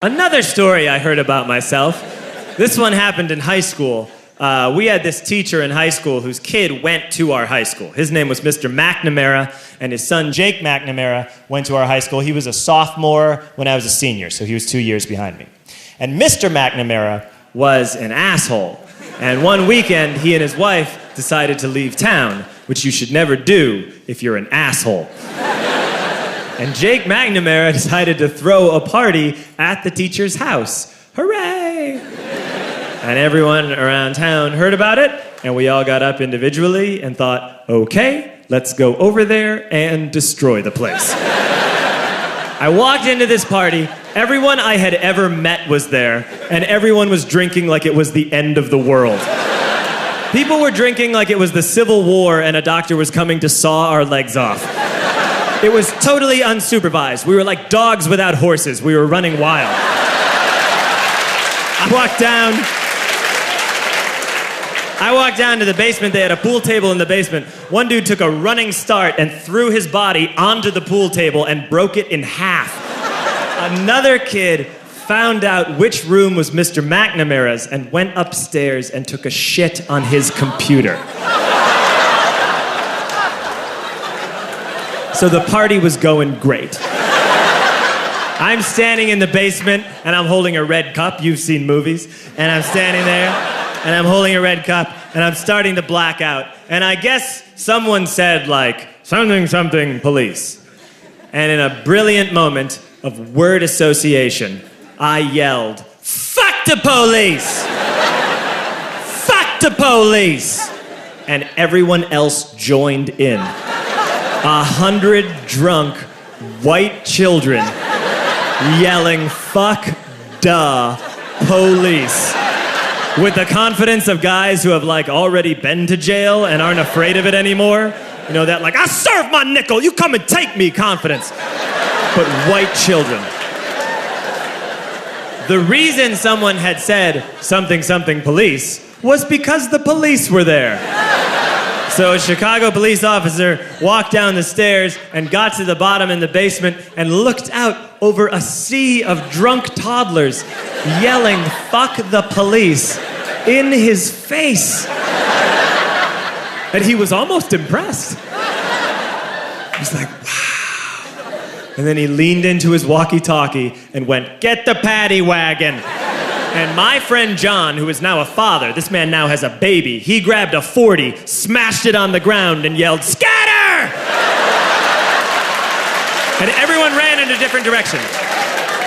Another story I heard about myself. This one happened in high school. We had this teacher in high school whose kid went to our high school. His name was Mr. McNamara, and his son Jake McNamara went to our high school. He was a sophomore when I was a senior, so he was 2 years behind me. And Mr. McNamara was an asshole. And one weekend, he and his wife decided to leave town, which you should never do if you're an asshole. And Jake McNamara decided to throw a party at the teacher's house. Hooray! And everyone around town heard about it, and we all got up individually and thought, okay, let's go over there and destroy the place. I walked into this party, everyone I had ever met was there, and everyone was drinking like it was the end of the world. People were drinking like it was the Civil War and a doctor was coming to saw our legs off. It was totally unsupervised. We were like dogs without horses. We were running wild. I walked down to the basement. They had a pool table in the basement. One dude took a running start and threw his body onto the pool table and broke it in half. Another kid found out which room was Mr. McNamara's and went upstairs and took a shit on his computer. So the party was going great. I'm standing in the basement and I'm holding a red cup. You've seen movies. And I'm standing there and I'm holding a red cup and I'm starting to black out. And I guess someone said like, something police. And in a brilliant moment of word association, I yelled, fuck the police! Fuck the police! And everyone else joined in. 100 drunk white children yelling, fuck the police. With the confidence of guys who have like already been to jail and aren't afraid of it anymore. You know, that like, I serve my nickel, you come and take me confidence. But white children. The reason someone had said something police was because the police were there. So a Chicago police officer walked down the stairs and got to the bottom in the basement and looked out over a sea of drunk toddlers yelling, fuck the police, in his face. And he was almost impressed. He was like, wow. And then he leaned into his walkie-talkie and went, get the paddy wagon. And my friend John, who is now a father, this man now has a baby, he grabbed a 40, smashed it on the ground, and yelled, scatter! And everyone ran in a different direction.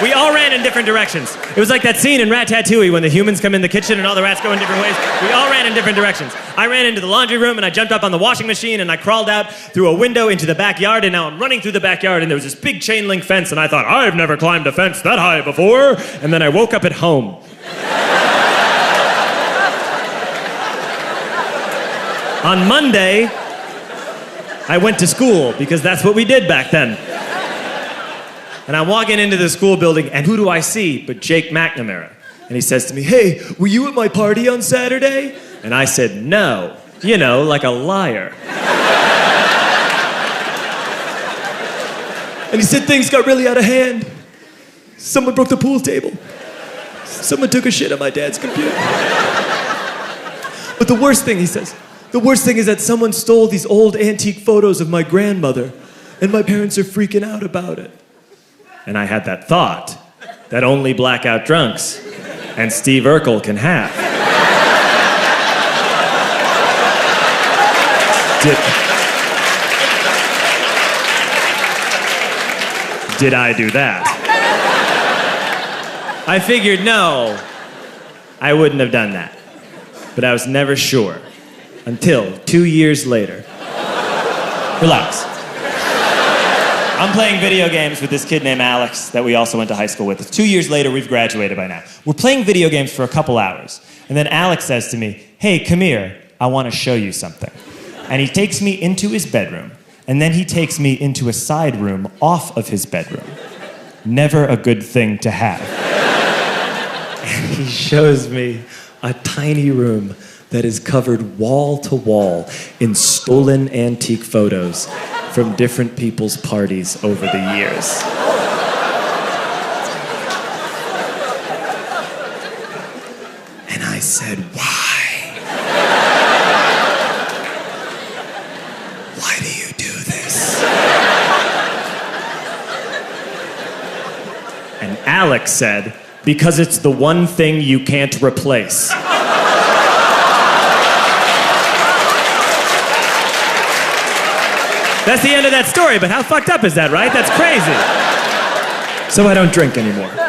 We all ran in different directions. It was like that scene in Ratatouille when the humans come in the kitchen and all the rats go in different ways. We all ran in different directions. I ran into the laundry room and I jumped up on the washing machine and I crawled out through a window into the backyard, and now I'm running through the backyard and there was this big chain link fence and I thought, I've never climbed a fence that high before. And then I woke up at home. On Monday, I went to school because that's what we did back then. And I'm walking into the school building, and who do I see but Jake McNamara? And he says to me, hey, were you at my party on Saturday? And I said, no. You know, like a liar. And he said, things got really out of hand. Someone broke the pool table. Someone took a shit on my dad's computer. But the worst thing, he says, the worst thing is that someone stole these old antique photos of my grandmother, and my parents are freaking out about it. And I had that thought that only blackout drunks and Steve Urkel can have. Did I do that? I figured, no, I wouldn't have done that. But I was never sure until 2 years later. Relax. I'm playing video games with this kid named Alex that we also went to high school with. 2 years later, we've graduated by now. We're playing video games for a couple hours. And then Alex says to me, hey, come here, I want to show you something. And he takes me into his bedroom, and then he takes me into a side room off of his bedroom. Never a good thing to have. And he shows me a tiny room that is covered wall to wall in stolen antique photos from different people's parties over the years. said, why? Why do you do this? And Alex said, because it's the one thing you can't replace. That's the end of that story, but how fucked up is that, right? That's crazy. So I don't drink anymore.